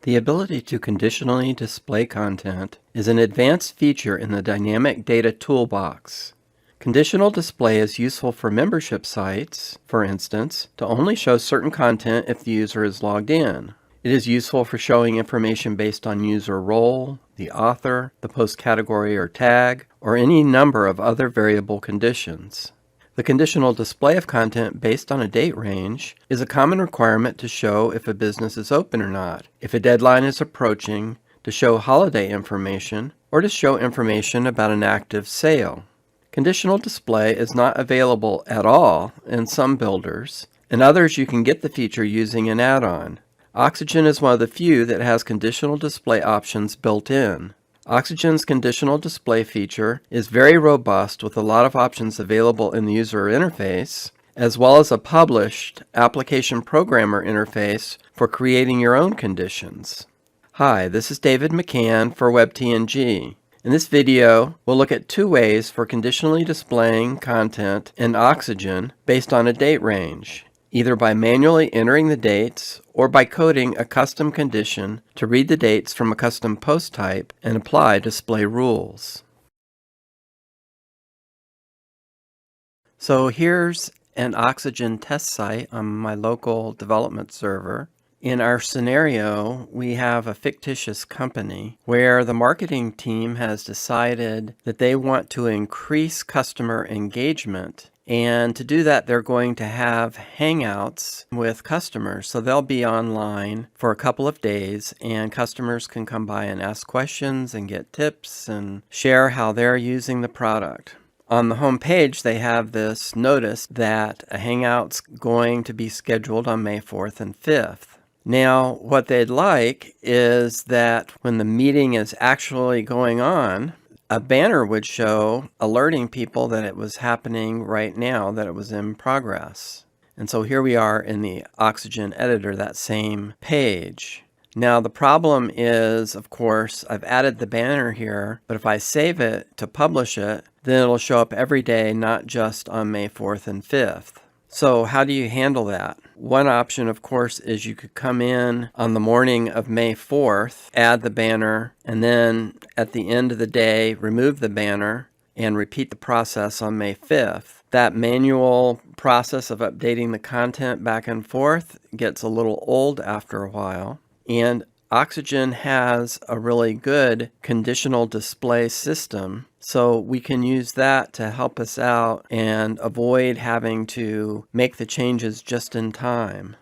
The ability to conditionally display content is an advanced feature in the Dynamic Data Toolbox. Conditional display is useful for membership sites, for instance, to only show certain content if the user is logged in. It is useful for showing information based on user role, the author, the post category or tag, or any number of other variable conditions. The conditional display of content based on a date range is a common requirement to show if a business is open or not, if a deadline is approaching, to show holiday information, or to show information about an active sale. Conditional display is not available at all in some builders. In others, you can get the feature using an add-on. Oxygen is one of the few that has conditional display options built in. Oxygen's conditional display feature is very robust with a lot of options available in the user interface, as well as a published application programmer interface for creating your own conditions. Hi, this is David McCann for WebTNG. In this video, we'll look at two ways for conditionally displaying content in Oxygen based on a date range, either by manually entering the dates or by coding a custom condition to read the dates from a custom post type and apply display rules. So here's an Oxygen test site on my local development server. In our scenario, we have a fictitious company where the marketing team has decided that they want to increase customer engagement. And to do that, they're going to have hangouts with customers. So they'll be online for a couple of days, and customers can come by and ask questions and get tips and share how they're using the product. On the home page, they have this notice that a hangout's going to be scheduled on May 4th and 5th. Now, what they'd like is that when the meeting is actually going on, a banner would show alerting people that it was happening right now, that it was in progress. And so here we are in the Oxygen editor, that same page. Now the problem is, of course, I've added the banner here, but if I save it to publish it, then it'll show up every day, not just on May 4th and 5th. So how do you handle that? One option, of course, is you could come in on the morning of May 4th, add the banner, and then at the end of the day, remove the banner and repeat the process on May 5th. That manual process of updating the content back and forth gets a little old after a while. And Oxygen has a really good conditional display system, so we can use that to help us out and avoid having to make the changes just in time.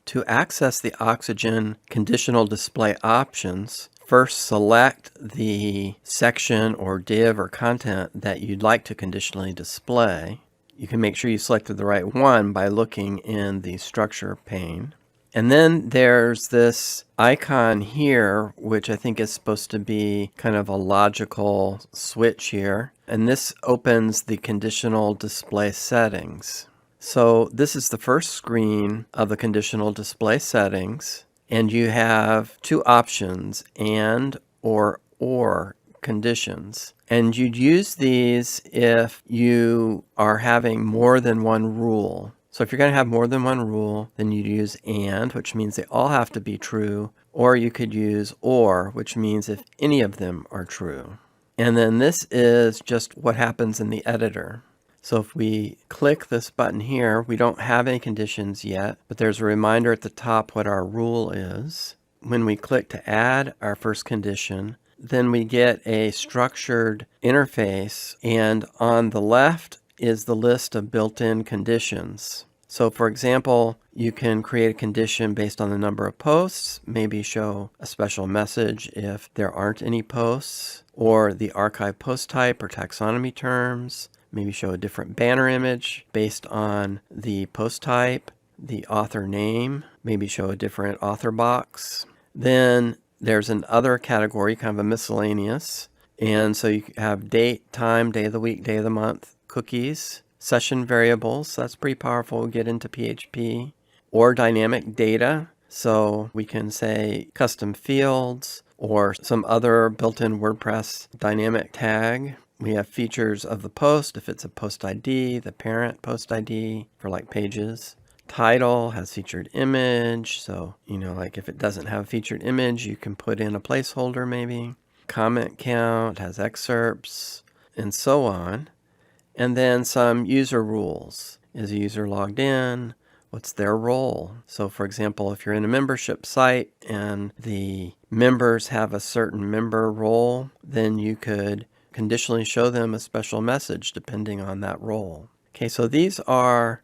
To access the Oxygen conditional display options, first select the section or div or content that you'd like to conditionally display. You can make sure you selected the right one by looking in the structure pane. And then there's this icon here, which I think is supposed to be kind of a logical switch here. And this opens the conditional display settings. So this is the first screen of the conditional display settings. And you have two options, and or conditions. And you'd use these if you are having more than one rule. So if you're going to have more than one rule, then you'd use and, which means they all have to be true, or you could use or, which means if any of them are true. And then this is just what happens in the editor. So if we click this button here, we don't have any conditions yet, but there's a reminder at the top what our rule is. When we click to add our first condition, then we get a structured interface, and on the left is the list of built-in conditions. So for example, you can create a condition based on the number of posts, maybe show a special message if there aren't any posts, or the archive post type or taxonomy terms, maybe show a different banner image based on the post type, the author name, maybe show a different author box. Then there's an other category, kind of a miscellaneous, and so you have date, time, day of the week, day of the month, cookies, session variables, that's pretty powerful, we'll get into PHP, or dynamic data, so we can say custom fields or some other built-in WordPress dynamic tag. We have features of the post, if it's a post ID, the parent post ID for like pages, Title has featured image. So, like if it doesn't have a featured image, you can put in a placeholder maybe. Comment count has excerpts and so on. And then some user rules. Is a user logged in? What's their role? So for example, if you're in a membership site and the members have a certain member role, then you could conditionally show them a special message depending on that role. Okay, so these are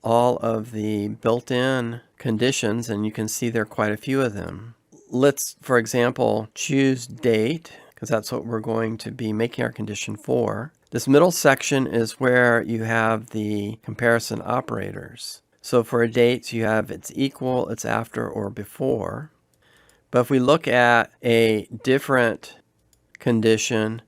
all of the built-in conditions, and you can see there are quite a few of them. Let's, for example, choose date, because that's what we're going to be making our condition for. This middle section is where you have the comparison operators. So for a date, you have it's equal, it's after, or before. But if we look at a different condition,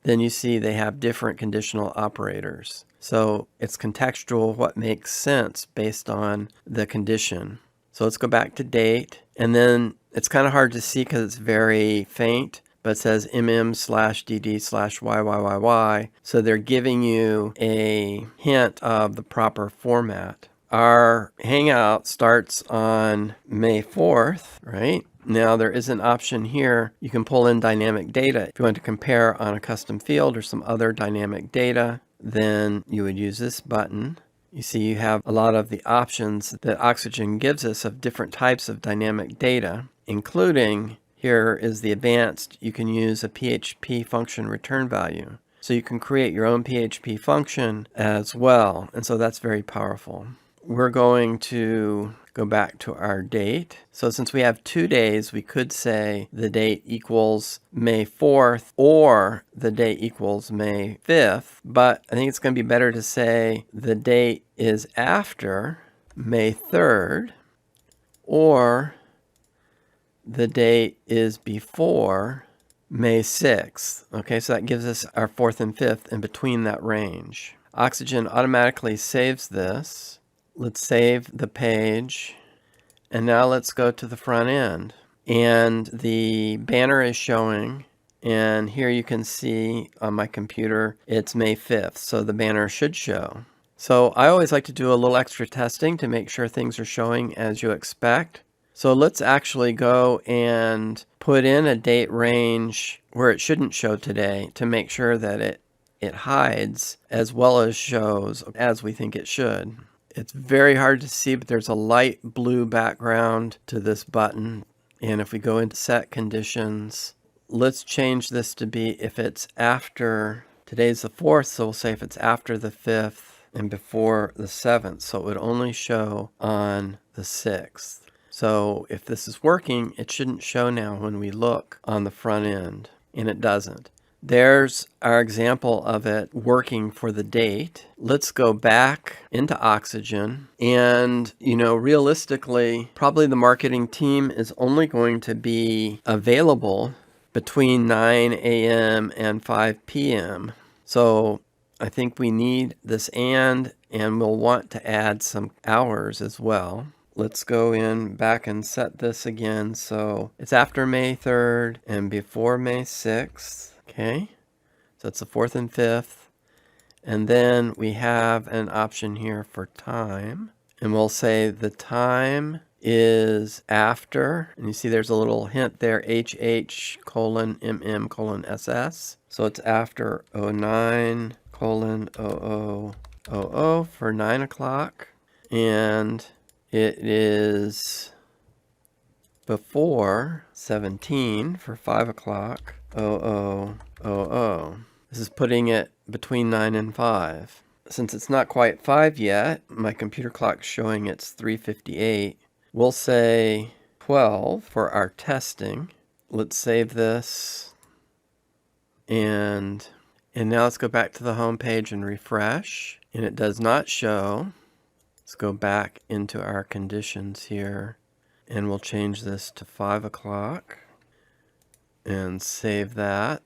then you see they have different conditional operators. So it's contextual, what makes sense based on the condition. So let's go back to date. And then it's kind of hard to see because it's very faint, but it says mm/dd/yyyy. So they're giving you a hint of the proper format. Our Hangout starts on May 4th, right? Now there is an option here. You can pull in dynamic data. If you want to compare on a custom field or some other dynamic data, then you would use this button. You see you have a lot of the options that Oxygen gives us of different types of dynamic data, including here is the advanced. You can use a PHP function return value. So you can create your own PHP function as well. And so that's very powerful. We're going to go back to our date. So since we have 2 days, we could say the date equals May 4th or the date equals May 5th. But I think it's going to be better to say the date is after May 3rd or the date is before May 6th. Okay, so that gives us our 4th and 5th in between that range. Oxygen automatically saves this. Let's save the page. And now let's go to the front end. And the banner is showing. And here you can see on my computer, it's May 5th. So the banner should show. So I always like to do a little extra testing to make sure things are showing as you expect. So let's actually go and put in a date range where it shouldn't show today to make sure that it hides as well as shows as we think it should. It's very hard to see, but there's a light blue background to this button. And if we go into set conditions, let's change this to be if it's after, today's the 4th, so we'll say if it's after the 5th and before the 7th. So it would only show on the 6th. So if this is working, it shouldn't show now when we look on the front end, and it doesn't. There's our example of it working for the date. Let's go back into Oxygen. And, realistically, probably the marketing team is only going to be available between 9 a.m. and 5 p.m. So I think we need this and we'll want to add some hours as well. Let's go in back and set this again. So it's after May 3rd and before May 6th. Okay, so it's the 4th and 5th. And then we have an option here for time. And we'll say the time is after. And you see there's a little hint there, HH:MM:SS. So it's after 09:00:00 for 9 o'clock. And it is before 17 for 5 o'clock. 00:00. This is putting it between 9 and 5. Since it's not quite 5 yet, my computer clock's showing it's 3:58. We'll say 12 for our testing. Let's save this. And now let's go back to the home page and refresh. And it does not show. Let's go back into our conditions here. And we'll change this to 5 o'clock. And save that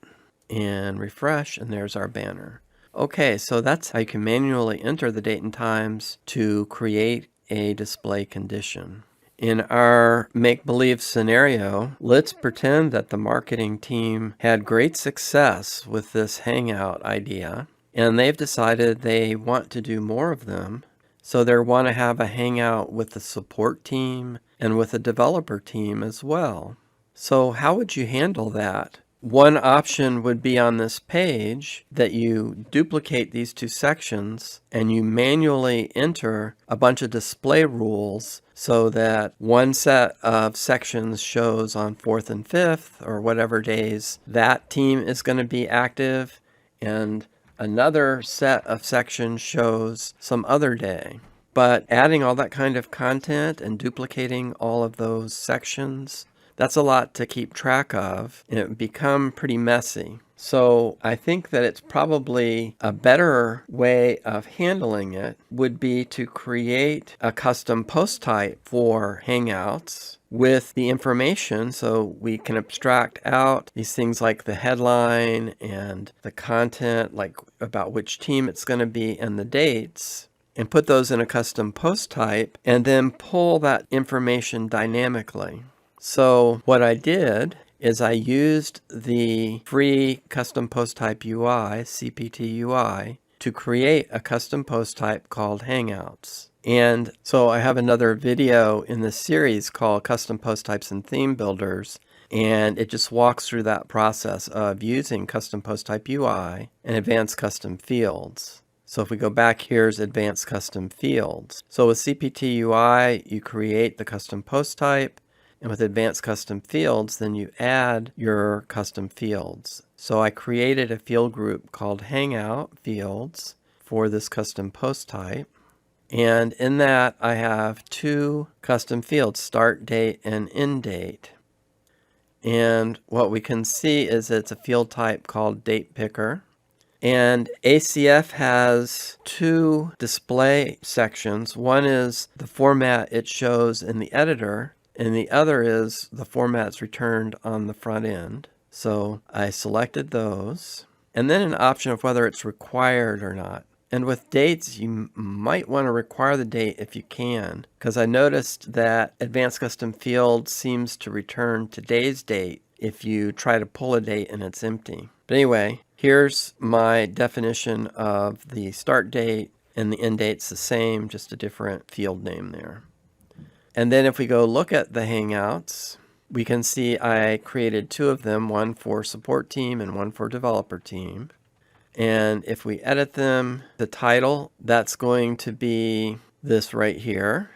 and refresh, and there's our banner. Okay, so that's how you can manually enter the date and times to create a display condition. In our make-believe scenario, let's pretend that the marketing team had great success with this Hangout idea, and they've decided they want to do more of them. So they want to have a hangout with the support team and with the developer team as well. So how would you handle that? One option would be on this page that you duplicate these two sections and you manually enter a bunch of display rules so that one set of sections shows on 4th and 5th or whatever days that team is going to be active, and another set of sections shows some other day. But adding all that kind of content and duplicating all of those sections, that's a lot to keep track of, and it would become pretty messy. So I think that it's probably a better way of handling it would be to create a custom post type for Hangouts with the information, so we can abstract out these things like the headline and the content, like about which team it's going to be and the dates, and put those in a custom post type and then pull that information dynamically. So what I did is I used the free custom post type UI, CPT UI, to create a custom post type called Hangouts. And so I have another video in this series called Custom Post Types and Theme Builders, and it just walks through that process of using custom post type UI and advanced custom fields. So if we go back, here's advanced custom fields. So with CPT UI, you create the custom post type, and with advanced custom fields, then you add your custom fields. So I created a field group called Hangout Fields for this custom post type. And in that, I have two custom fields, start date and end date. And what we can see is it's a field type called date picker. And ACF has two display sections. One is the format it shows in the editor, and the other is the format's returned on the front end. So I selected those, and then an option of whether it's required or not. And with dates, you might want to require the date if you can, because I noticed that Advanced Custom Field seems to return today's date if you try to pull a date and it's empty. But anyway, here's my definition of the start date, and the end date's the same, just a different field name there. And then if we go look at the Hangouts, we can see I created two of them, one for support team and one for developer team. And if we edit them, the title, that's going to be this right here.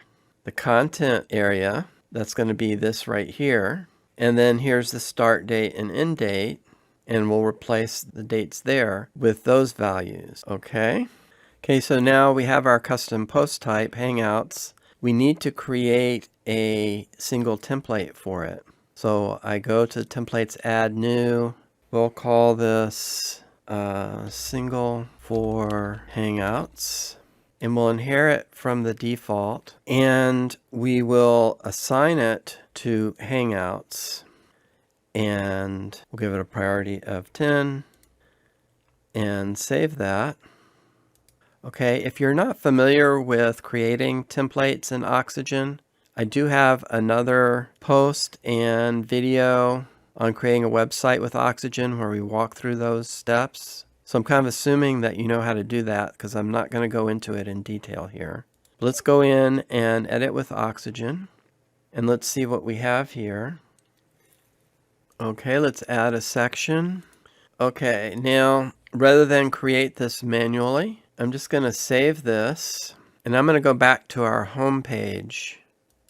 The content area, that's going to be this right here. And then here's the start date and end date, and we'll replace the dates there with those values. Okay, so now we have our custom post type, Hangouts. We need to create a single template for it. So I go to templates, add new. We'll call this single for Hangouts, and we'll inherit from the default, and we will assign it to Hangouts, and we'll give it a priority of 10 and save that. Okay, if you're not familiar with creating templates in Oxygen, I do have another post and video on creating a website with Oxygen where we walk through those steps. So I'm kind of assuming that you know how to do that because I'm not going to go into it in detail here. Let's go in and edit with Oxygen, and let's see what we have here. Okay, let's add a section. Okay, now rather than create this manually, I'm just going to save this, and I'm going to go back to our home page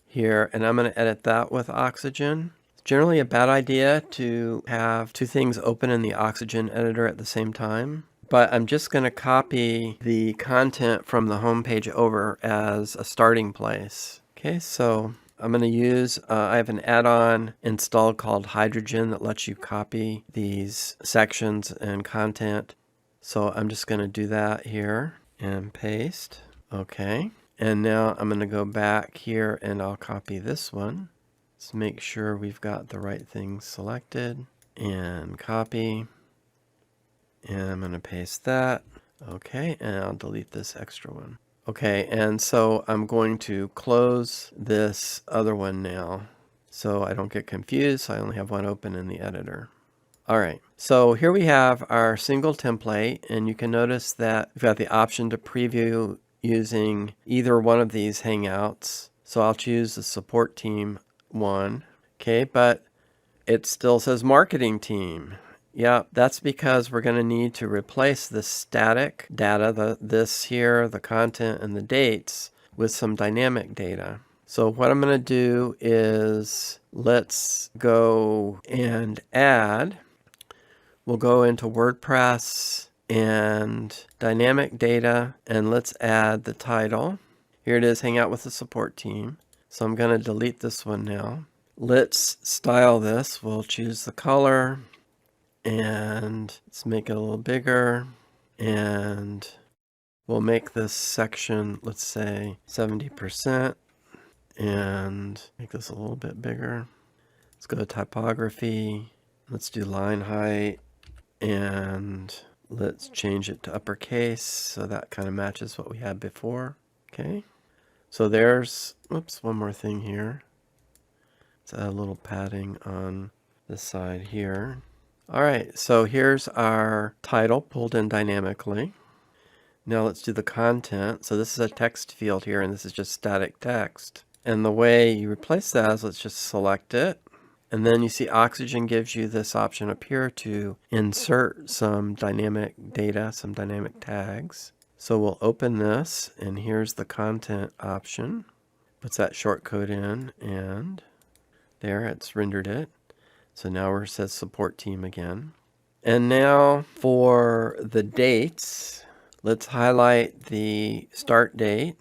here, and I'm going to edit that with Oxygen. It's generally a bad idea to have two things open in the Oxygen editor at the same time, but I'm just going to copy the content from the home page over as a starting place. Okay, so I'm going to use, I have an add-on installed called Hydrogen that lets you copy these sections and content. So I'm just going to do that here and paste. Okay. And now I'm going to go back here and I'll copy this one. Let's make sure we've got the right things selected and copy. And I'm going to paste that. Okay. And I'll delete this extra one. Okay. And so I'm going to close this other one now so I don't get confused. So I only have one open in the editor. All right, so here we have our single template, and you can notice that we've got the option to preview using either one of these Hangouts. So I'll choose the support team one. Okay, but it still says marketing team. Yeah, that's because we're going to need to replace the static data, this here, the content, and the dates, with some dynamic data. So what I'm going to do is let's go and add. We'll go into WordPress and dynamic data, and let's add the title. Here it is, hang out with the support team. So I'm going to delete this one now. Let's style this. We'll choose the color and let's make it a little bigger, and we'll make this section, let's say 70%, and make this a little bit bigger. Let's go to typography. Let's do line height, and let's change it to uppercase so that kind of matches what we had before. Okay, so there's, oops, one more thing here. Let's add a little padding on this side here. All right, so here's our title pulled in dynamically. Now let's do the content. So this is a text field here, and this is just static text. And the way you replace that is let's just select it. And then you see Oxygen gives you this option up here to insert some dynamic data, some dynamic tags. So we'll open this, and here's the content option. Puts that shortcode in, and there, it's rendered it. So now where it says support team again. And now for the dates, let's highlight the start date.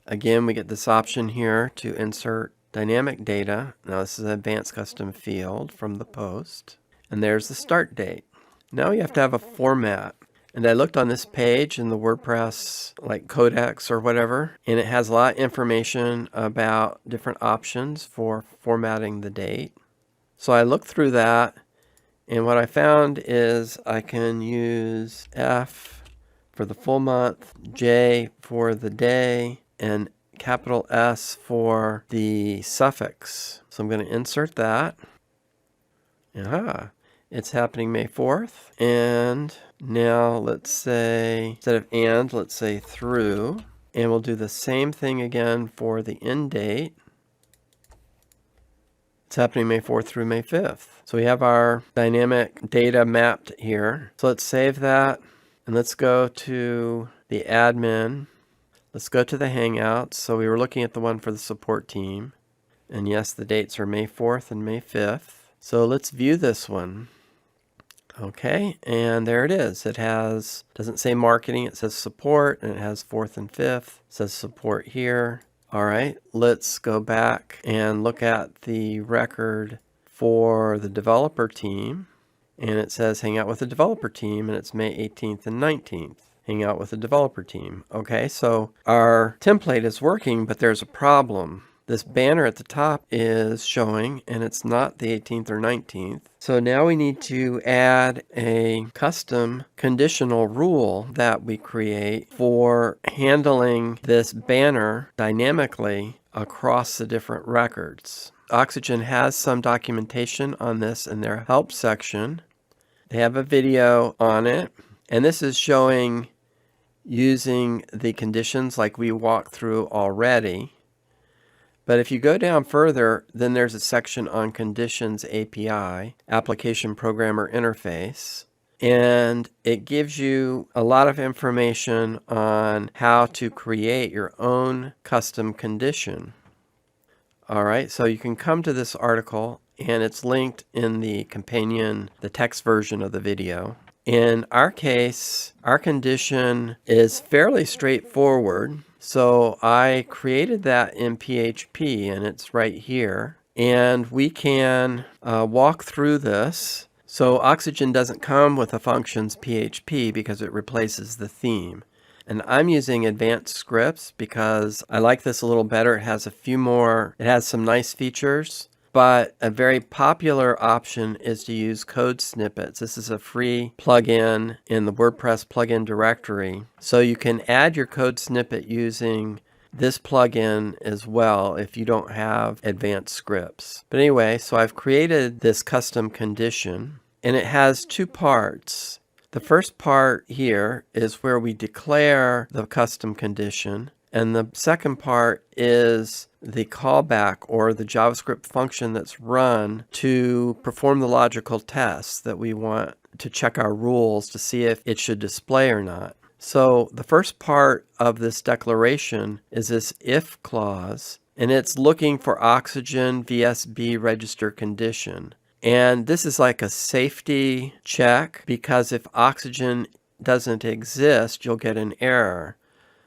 Again, we get this option here to insert dynamic data. Now this is an advanced custom field from the post. And there's the start date. Now you have to have a format. And I looked on this page in the WordPress like Codex or whatever, and it has a lot of information about different options for formatting the date. So I looked through that, and what I found is I can use F for the full month, J for the day, and capital S for the suffix. So I'm going to insert that. Aha, it's happening May 4th. And now let's say, instead of and, let's say through. And we'll do the same thing again for the end date. It's happening May 4th through May 5th. So we have our dynamic data mapped here. So let's save that, and let's go to the admin. Let's go to the Hangouts. So we were looking at the one for the support team. And yes, the dates are May 4th and May 5th. So let's view this one. Okay, and there it is. It doesn't say marketing, it says support, and it has 4th and 5th. It says support here. All right, let's go back and look at the record for the developer team. And it says hang out with the developer team, and it's May 18th and 19th. Hang out with the developer team. Okay, so our template is working, but there's a problem. This banner at the top is showing, and it's not the 18th or 19th. So now we need to add a custom conditional rule that we create for handling this banner dynamically across the different records. Oxygen has some documentation on this in their help section. They have a video on it, and this is showing using the conditions like we walked through already. But if you go down further, then there's a section on Conditions API, Application Programmer Interface, and it gives you a lot of information on how to create your own custom condition. All right, so you can come to this article, and it's linked in the companion, the text version of the video. In our case, our condition is fairly straightforward. So I created that in PHP, and it's right here. And we can walk through this. So Oxygen doesn't come with a functions PHP because it replaces the theme. And I'm using advanced scripts because I like this a little better. It has some nice features. But a very popular option is to use code snippets. This is a free plugin in the WordPress plugin directory. So you can add your code snippet using this plugin as well if you don't have advanced scripts. But anyway, so I've created this custom condition, and it has two parts. The first part here is where we declare the custom condition, and the second part is the callback or the JavaScript function that's run to perform the logical tests that we want to check our rules to see if it should display or not. So the first part of this declaration is this if clause, and it's looking for oxygen VSB register condition. And this is like a safety check, because if oxygen doesn't exist, you'll get an error.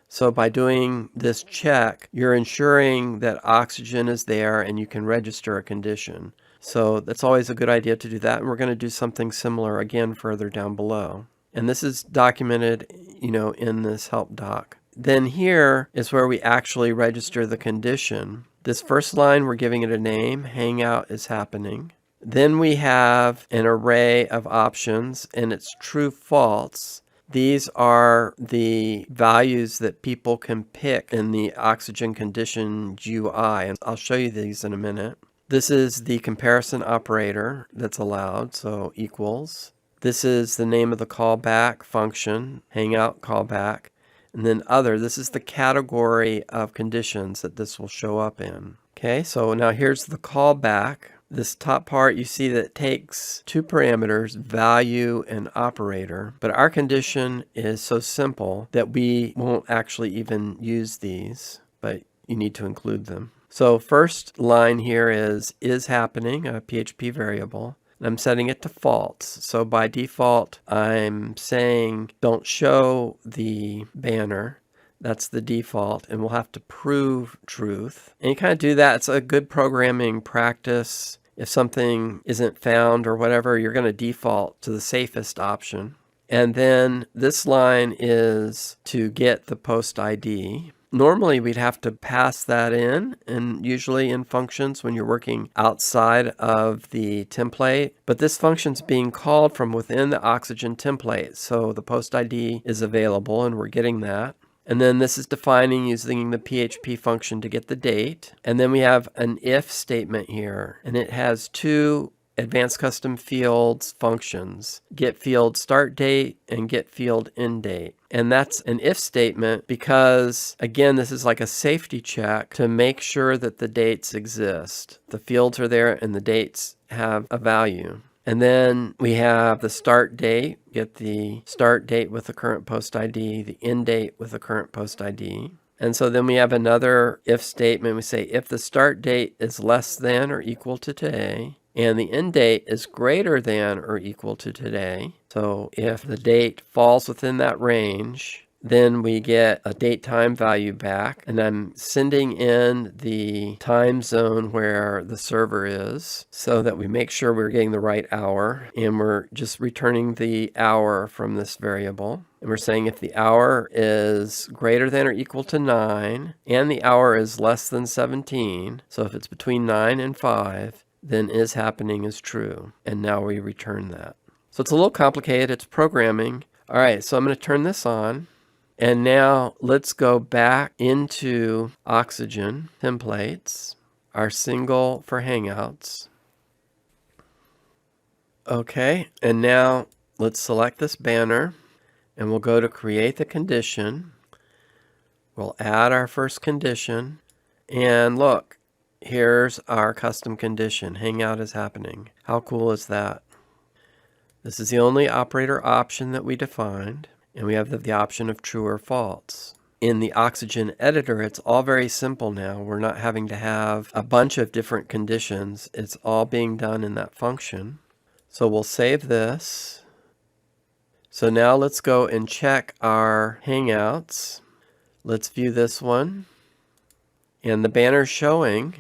So by doing this check, you're ensuring that oxygen is there and you can register a condition. So that's always a good idea to do that. And we're going to do something similar again further down below. And this is documented, in this help doc. Then here is where we actually register the condition. This first line, we're giving it a name. Hangout is happening. Then we have an array of options, and it's true, false. These are the values that people can pick in the Oxygen Condition UI, and I'll show you these in a minute. This is the comparison operator that's allowed, so equals. This is the name of the callback function, hangout callback, and then other. This is the category of conditions that this will show up in. Okay, so now here's the callback. This top part, you see that it takes two parameters, value and operator, but our condition is so simple that we won't actually even use these, but you need to include them. So first line here is happening, a PHP variable, and I'm setting it to false. So by default, I'm saying don't show the banner. That's the default, and we'll have to prove truth. And you kind of do that. It's a good programming practice. If something isn't found or whatever, you're going to default to the safest option. And then this line is to get the post ID. Normally, we'd have to pass that in, and usually in functions when you're working outside of the template. But this function's being called from within the Oxygen template, so the post ID is available, and we're getting that. And then this is defining using the PHP function to get the date. And then we have an if statement here, and it has two advanced custom fields functions, get field start date and get field end date. And that's an if statement because, again, this is like a safety check to make sure that the dates exist. The fields are there and the dates have a value. And then we have the start date, get the start date with the current post ID, the end date with the current post ID. And so then we have another if statement. We say if the start date is less than or equal to today, and the end date is greater than or equal to today. So if the date falls within that range, then we get a date time value back, and I'm sending in the time zone where the server is so that we make sure we're getting the right hour, and we're just returning the hour from this variable. And we're saying if the hour is greater than or equal to 9 and the hour is less than 17, so if it's between 9 and 5, then is happening is true. And now we return that. So it's a little complicated. It's programming. All right, so I'm going to turn this on. And now let's go back into Oxygen templates, our single for Hangouts. Okay, and now let's select this banner and we'll go to create the condition. We'll add our first condition, and look, here's our custom condition. Hangout is happening. How cool is that? This is the only operator option that we defined. And we have the option of true or false. In the Oxygen editor, it's all very simple now. We're not having to have a bunch of different conditions. It's all being done in that function. So we'll save this. So now let's go and check our Hangouts. Let's view this one. And the banner's showing.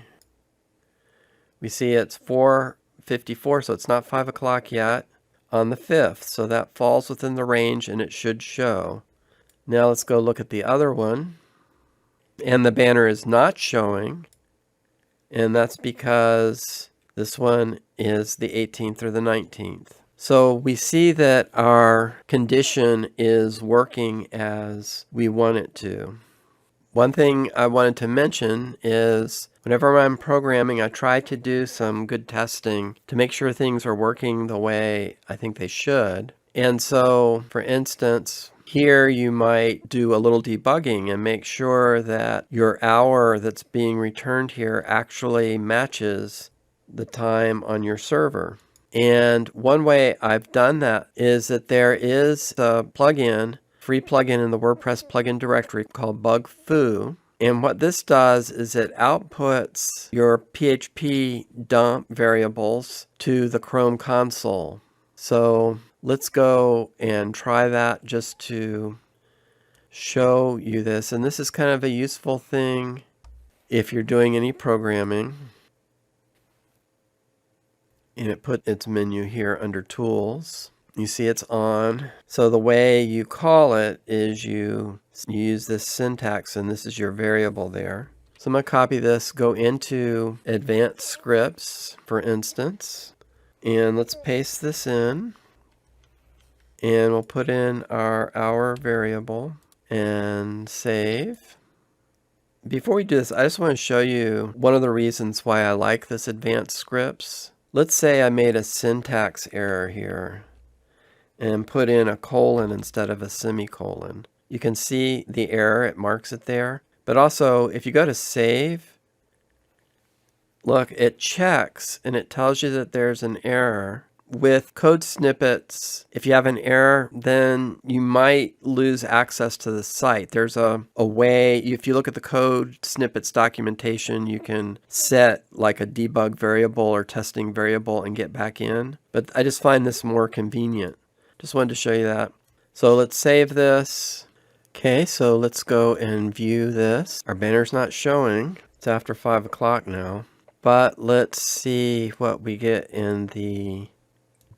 We see it's 4:54, so it's not 5 o'clock yet. On the 5th, so that falls within the range and it should show. Now let's go look at the other one, and the banner is not showing, and that's because this one is the 18th or the 19th. So we see that our condition is working as we want it to. One thing I wanted to mention is whenever I'm programming, I try to do some good testing to make sure things are working the way I think they should. And so, for instance, here you might do a little debugging and make sure that your hour that's being returned here actually matches the time on your server. And one way I've done that is that there is a plugin, free plugin in the WordPress plugin directory called bugfoo. And what this does is it outputs your PHP dump variables to the Chrome console. So let's go and try that just to show you this. And this is kind of a useful thing if you're doing any programming. And it put its menu here under Tools. You see it's on. So the way you call it is you use this syntax, and this is your variable there. So I'm going to copy this, go into Advanced Scripts, for instance, and let's paste this in. And we'll put in our hour variable and save. Before we do this, I just want to show you one of the reasons why I like this Advanced Scripts. Let's say I made a syntax error here and put in a colon instead of a semicolon. You can see the error, it marks it there. But also, if you go to save, look, it checks and it tells you that there's an error. With code snippets, if you have an error, then you might lose access to the site. There's a way, if you look at the code snippets documentation, you can set like a debug variable or testing variable and get back in. But I just find this more convenient. Just wanted to show you that. So let's save this. Okay, so let's go and view this. Our banner's not showing. It's after 5 o'clock now. But let's see what we get in the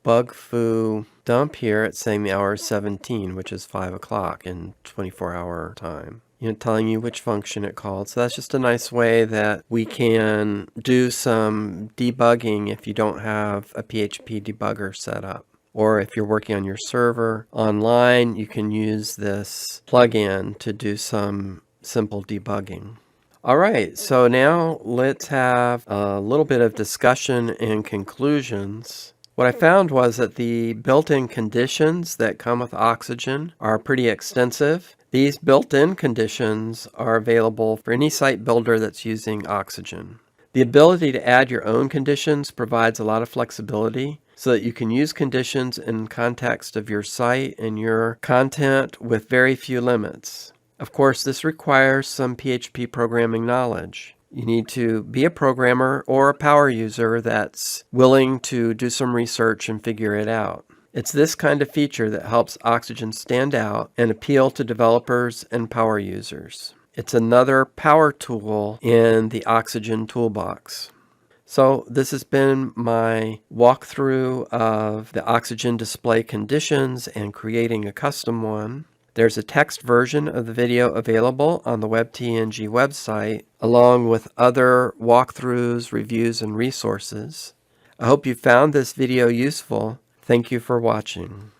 bugfoo dump here. It's saying the hour is 17, which is 5 o'clock in 24-hour time. Telling you which function it called. So that's just a nice way that we can do some debugging if you don't have a PHP debugger set up. Or if you're working on your server online, you can use this plugin to do some simple debugging. All right, so now let's have a little bit of discussion and conclusions. What I found was that the built-in conditions that come with Oxygen are pretty extensive. These built-in conditions are available for any site builder that's using Oxygen. The ability to add your own conditions provides a lot of flexibility so that you can use conditions in context of your site and your content with very few limits. Of course, this requires some PHP programming knowledge. You need to be a programmer or a power user that's willing to do some research and figure it out. It's this kind of feature that helps Oxygen stand out and appeal to developers and power users. It's another power tool in the Oxygen toolbox. So this has been my walkthrough of the Oxygen display conditions and creating a custom one. There's a text version of the video available on the WebTNG website, along with other walkthroughs, reviews, and resources. I hope you found this video useful. Thank you for watching.